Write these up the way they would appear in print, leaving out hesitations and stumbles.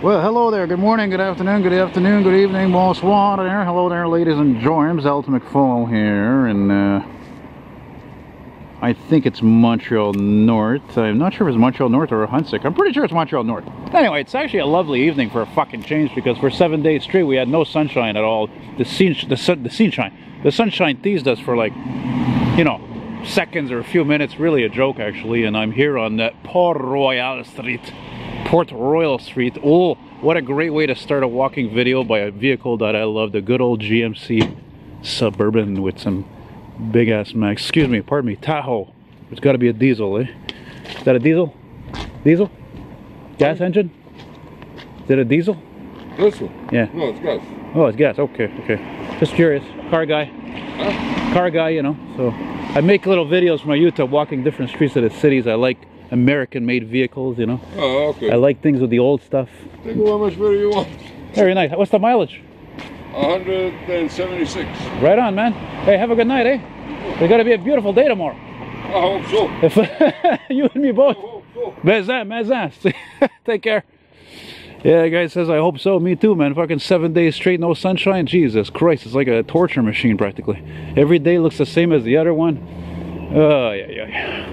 Well, hello there. Good morning, good afternoon, good evening, bonsoir there. Hello there, ladies and gents. Elton McFall here, and I think it's Montreal North. I'm not sure if it's Montreal North or Huntsic. I'm pretty sure it's Montreal North. Anyway, it's actually a lovely evening for a fucking change because for 7 days straight we had no sunshine at all. The sunshine teased us for, like, you know, seconds or a few minutes. Really a joke, actually. And I'm here on that Port Royal Street. Oh, what a great way to start a walking video by a vehicle that I love, the good old GMC Suburban with some big ass max. Excuse me, pardon me, Tahoe. It's got to be a diesel, eh? Is that a diesel? Diesel? Gas engine? Is it a diesel? This one? Yeah. No, it's gas. Oh, it's gas. Okay, okay. Just curious. Car guy. Huh? Car guy, you know. So I make little videos for my YouTube walking different streets of the cities. I like American-made vehicles, you know. Oh, okay. I like things with the old stuff. Think of how much video you want. Very nice. What's the mileage? 176. Right on, man. Hey, have a good night, eh? It's gonna be a beautiful day tomorrow. I hope so. If you and me both. I hope so. Mazan. Take care. Yeah, the guy says I hope so. Me too, man. Fucking 7 days straight, no sunshine. Jesus Christ, it's like a torture machine practically. Every day looks the same as the other one. Oh, yeah.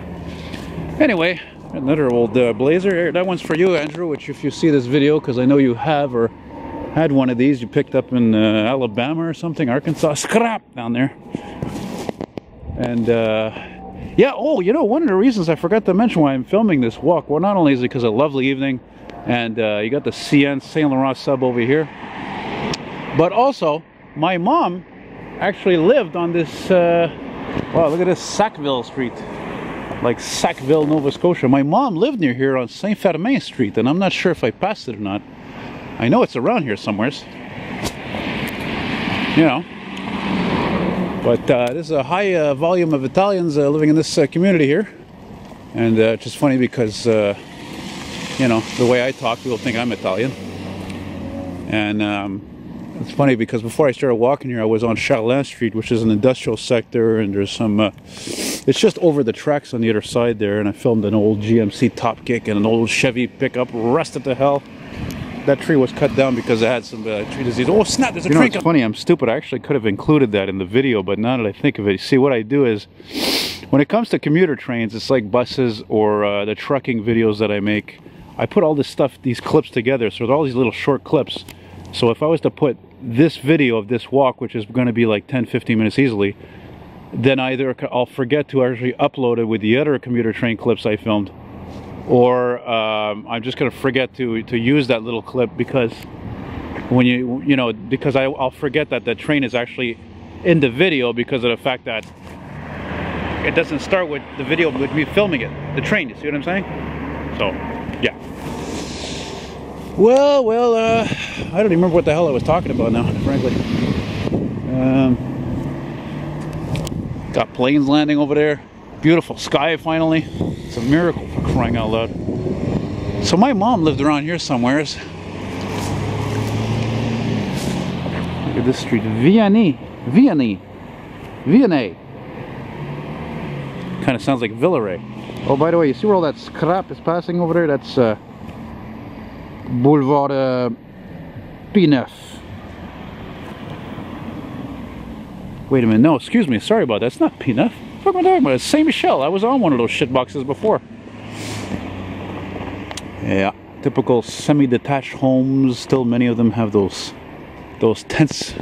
Anyway, another old Blazer here. That one's for you, Andrew, which if you see this video, because I know you have or had one of these you picked up in Alabama or something, Arkansas, scrap down there. And yeah, oh, you know, one of the reasons I forgot to mention why I'm filming this walk, well, not only is it because of a lovely evening and you got the CN Saint Laurent sub over here, but also my mom actually lived on this wow, look at this, Sackville Street, like Sackville, Nova Scotia. My mom lived near here on Saint Fermain Street, and I'm not sure if I passed it or not. I know it's around here somewheres, you know. But this is a high volume of Italians living in this community here, and it's just funny because you know, the way I talk, people think I'm Italian. And it's funny because before I started walking here, I was on Charlin Street, which is an industrial sector, and there's some it's just over the tracks on the other side there, and I filmed an old GMC Top Kick and an old Chevy pickup rusted to hell. That tree was cut down because it had some tree disease. Oh snap, there's a tree. It's funny, I'm stupid. I actually could have included that in the video, but now that I think of it, see, what I do is, when it comes to commuter trains, it's like buses or the trucking videos that I make. I put all this stuff, these clips together, so they're all these little short clips. So if I was to put this video of this walk, which is going to be like 10-15 minutes easily, then either I'll forget to actually upload it with the other commuter train clips I filmed, or I'm just going to forget to use that little clip, because when you know, because I'll forget that the train is actually in the video because of the fact that it doesn't start with the video with me filming it, the train, you see what I'm saying? So yeah. Well, I don't even remember what the hell I was talking about now, frankly. Got planes landing over there. Beautiful sky, finally. It's a miracle, for crying out loud. So my mom lived around here somewheres. Look at this street, Vianney. Kind of sounds like Villeray. Oh, by the way, you see where all that scrap is passing over there? That's Boulevard P9. Wait a minute, no, excuse me, sorry about that. It's not P9. What am I talking about? It's Saint Michel. I was on one of those shit boxes before. Yeah, typical semi-detached homes. Still, many of them have those tents.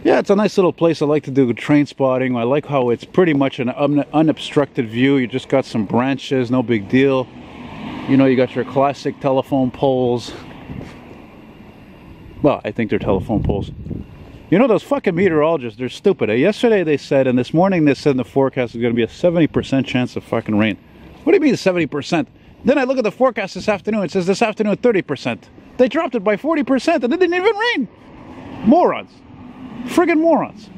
Yeah, it's a nice little place. I like to do train spotting. I like how it's pretty much an unobstructed view. You just got some branches, no big deal. You know, you got your classic telephone poles. Well, I think they're telephone poles. You know, those fucking meteorologists, they're stupid. Yesterday they said, and this morning they said in the forecast there's going to be a 70% chance of fucking rain. What do you mean 70%? Then I look at the forecast this afternoon. It says this afternoon 30%. They dropped it by 40% and it didn't even rain. Morons. Friggin' morons.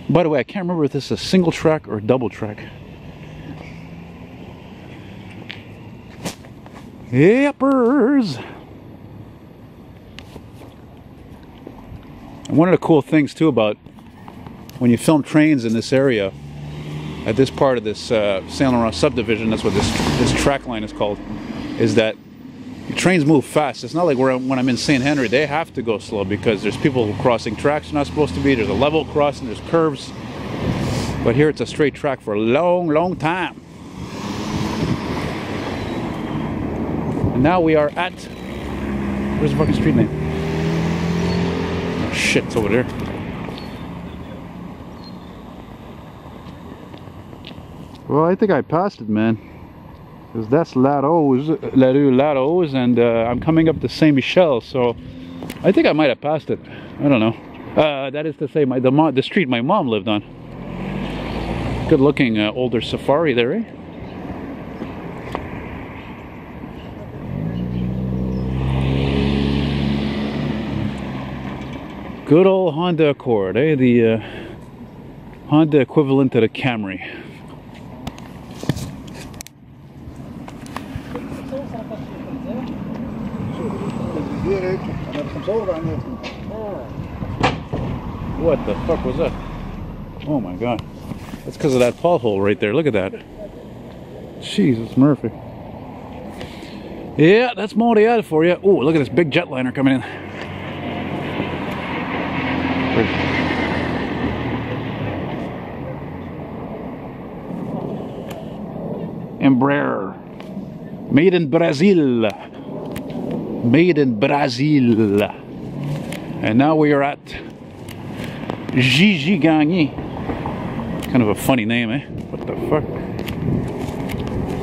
By the way, I can't remember if this is a single track or a double track. Yippers. And one of the cool things too about when you film trains in this area, at this part of this Saint Laurent subdivision, that's what this track line is called, is that trains move fast. It's not like when I'm in St. Henry, they have to go slow because there's people crossing tracks they're not supposed to be. There's a level crossing, there's curves. But here it's a straight track for a long, long time. And now we are at, where's the fucking street name? Oh shit, it's over there. Well, I think I passed it, man. Because that's La Rue La Rose, and I'm coming up to Saint Michel, so I think I might have passed it. I don't know. That is to say, the street my mom lived on. Good looking older safari there, eh? Good old Honda Accord, eh? The Honda equivalent to the Camry. What the fuck was that? Oh my god. That's because of that pothole right there. Look at that. Jesus Murphy. Yeah, that's Montreal for you. Oh, look at this big jetliner coming in. Embraer. Made in Brazil. Made in Brazil. And now we are at Gigi Gagné. Kind of a funny name, eh? What the fuck?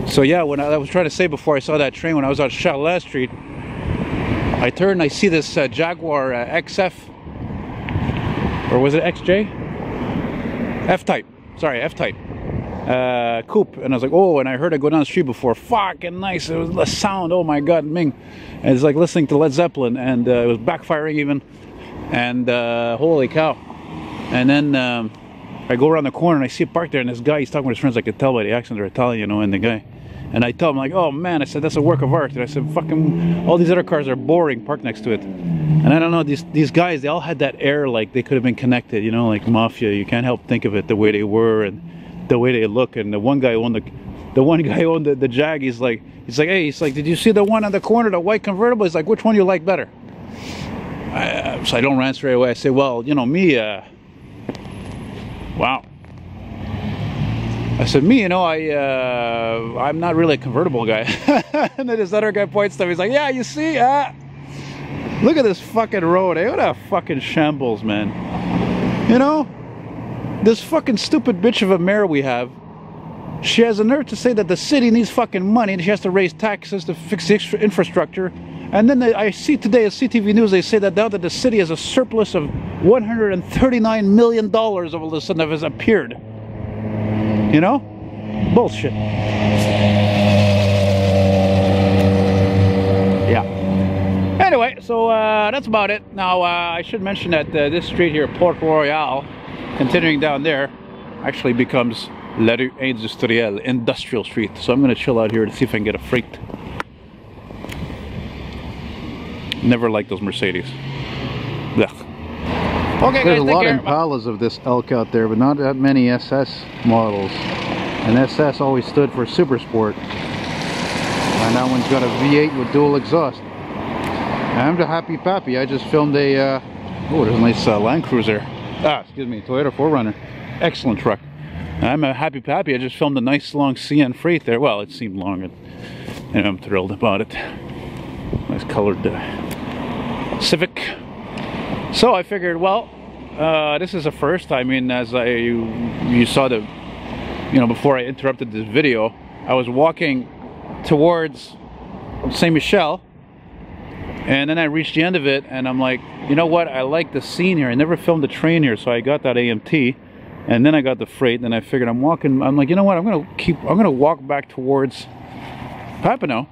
So yeah, when I was trying to say before I saw that train, when I was on Charlotte Street, I turned and I see this Jaguar XF, or was it XJ? F-Type. Sorry, F-Type. Coupe, and I was like, oh, and I heard it go down the street before. Fucking nice. It was the sound, oh my god, Ming. And it's like listening to Led Zeppelin, and it was backfiring even, and holy cow. And then I go around the corner and I see it parked there, and this guy, he's talking with his friends. I could tell by the accent they're Italian, you know, and the guy, and I tell him, like, oh man, I said, that's a work of art. And I said, fucking all these other cars are boring parked next to it. And I don't know, these guys, they all had that air like they could have been connected, you know, like mafia. You can't help think of it the way they were and the way they look. And the one guy owned the Jag. He's like, hey, he's like, did you see the one on the corner, the white convertible? He's like, which one do you like better? So I don't answer right away. I say, well, you know, me, wow. I said, me, you know, I'm not really a convertible guy. And then this other guy points to me. He's like, yeah, you see, look at this fucking road, eh? What a fucking shambles, man. You know, this fucking stupid bitch of a mayor we have, she has the nerve to say that the city needs fucking money and she has to raise taxes to fix the infrastructure. And then I see today at CTV News, they say that now that the city has a surplus of $139 million all of a sudden has appeared. You know? Bullshit. Yeah. Anyway, so that's about it. Now, I should mention that this street here, Port Royal, continuing down there, actually becomes La Rue Industrielle, Industrial Street. So I'm going to chill out here to see if I can get a freight. Never liked those Mercedes. Blech. Okay, guys, there's a lot care. of Impalas of this elk out there, but not that many SS models. And SS always stood for Super Sport. And that one's got a V8 with dual exhaust. I'm the happy pappy. I just filmed a oh, there's a nice Land Cruiser. Excuse me, Toyota 4Runner. Excellent truck. I'm a happy pappy. I just filmed a nice long CN freight there. Well, it seemed long, and I'm thrilled about it. Nice colored Civic. So I figured, well, this is a first. I mean, as you saw the, you know, before I interrupted this video, I was walking towards Saint Michel, and then I reached the end of it, and I'm like, you know what? I like the scene here. I never filmed the train here, so I got that AMT, and then I got the freight, and then I figured I'm walking. I'm like, you know what? I'm gonna walk back towards Papineau,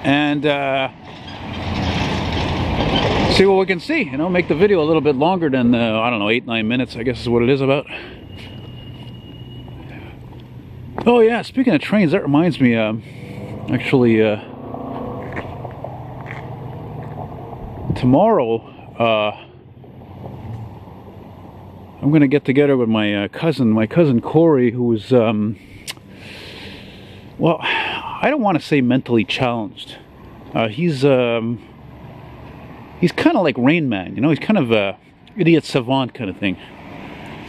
and see what we can see, you know, make the video a little bit longer than, I don't know, 8-9 minutes, I guess is what it is about. Oh yeah, speaking of trains, that reminds me, actually, tomorrow, I'm going to get together with my cousin Corey, who's, well, I I don't want to say mentally challenged. He's kind of like Rain Man, you know. He's kind of a idiot savant kind of thing,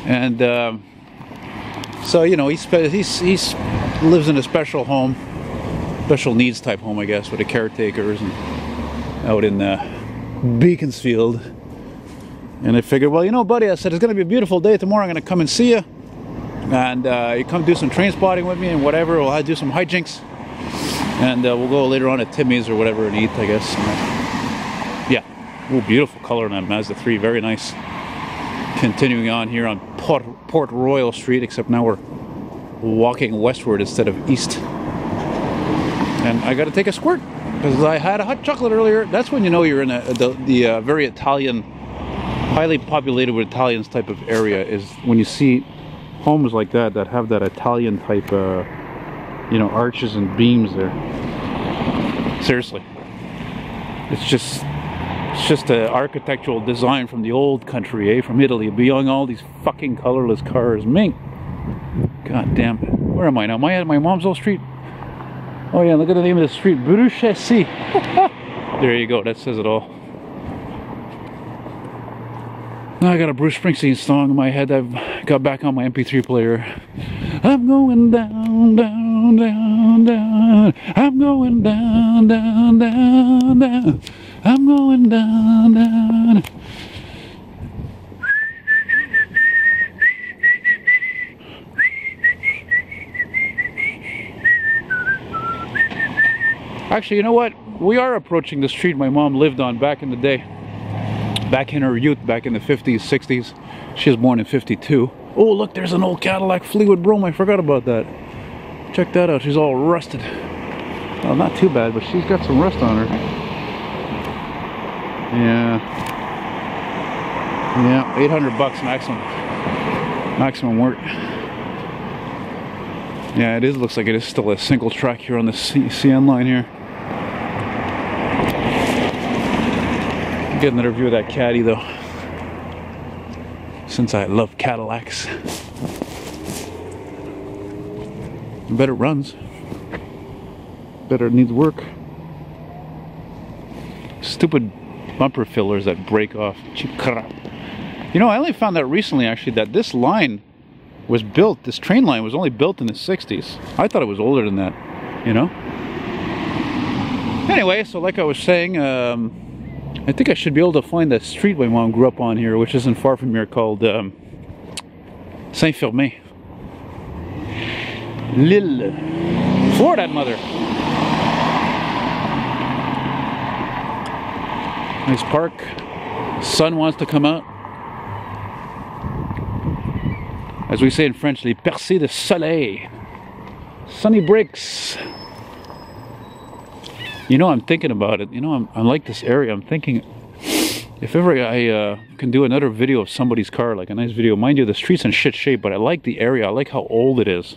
and so you know he lives in a special home, special needs type home, I guess, with the caretakers and out in Beaconsfield. And I figured, well, you know, buddy, I said it's gonna be a beautiful day tomorrow. I'm gonna come and see you, and you come do some train spotting with me and whatever. We'll do some hijinks. And we'll go later on at Timmy's or whatever and eat, I guess. And, yeah, ooh, beautiful color on that Mazda 3, very nice. Continuing on here on Port Royal Street, except now we're walking westward instead of east. And I got to take a squirt because I had a hot chocolate earlier. That's when you know you're in the very Italian, highly populated with Italians type of area, is when you see homes like that have that Italian type you know, arches and beams there. Seriously, it's just an architectural design from the old country, from Italy, beyond all these fucking colorless cars. Ming, god damn it, where am I now? Am I at my mom's old street? Oh yeah, look at the name of the street, Bruchesi. There you go, that says it all. Now I got a Bruce Springsteen song in my head. I've got back on my MP3 player. I'm going down, down, down, down. I'm going down, down, down, down. I'm going down, down. Actually, you know what? We are approaching the street my mom lived on back in the day. Back in her youth, back in the 50s, 60s. She was born in 52. Oh, look, there's an old Cadillac Fleetwood Brougham. I forgot about that. Check that out. She's all rusted. Well, not too bad, but she's got some rust on her. Yeah. Yeah, 800 bucks maximum work. Yeah, it is. Looks like it is still a single track here on the CN line here. Get another view of that Caddy though, since I love Cadillacs. I bet it runs. Bet it needs work. Stupid bumper fillers that break off. Cheap crap. You know, I only found out recently actually that this line was built, this train line was only built in the 60s. I thought it was older than that, you know? Anyway, so like I was saying, I think I should be able to find that street my mom grew up on here, which isn't far from here, called Saint-Firmin. Lille. Floor that mother. Nice park. Sun wants to come out. As we say in French, les percées de soleil. Sunny breaks. You know, I'm thinking about it. You know, I like this area. I'm thinking if ever I can do another video of somebody's car, like a nice video. Mind you, the street's in shit shape, but I like the area. I like how old it is.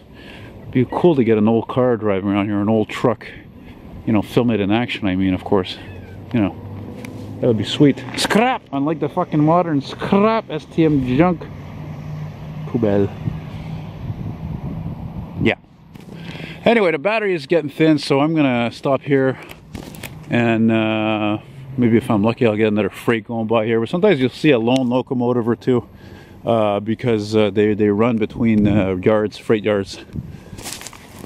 It'd be cool to get an old car driving around here, an old truck. You know, film it in action, I mean, of course. You know, that would be sweet. Scrap! Unlike the fucking modern scrap STM junk. Poubelle. Yeah. Anyway, the battery is getting thin, so I'm gonna stop here. And maybe if I'm lucky I'll get another freight going by here, but sometimes you'll see a lone locomotive or two because they run between yards, freight yards.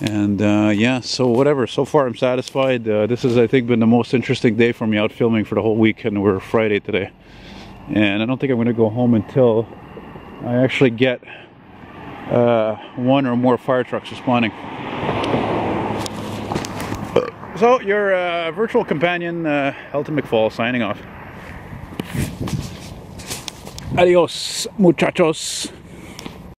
And yeah, so whatever, so far I'm satisfied. This has, I think, been the most interesting day for me out filming for the whole week, and we're Friday today. And I don't think I'm going to go home until I actually get one or more fire trucks responding. So, your virtual companion, Elton McFall, signing off. Adios, muchachos.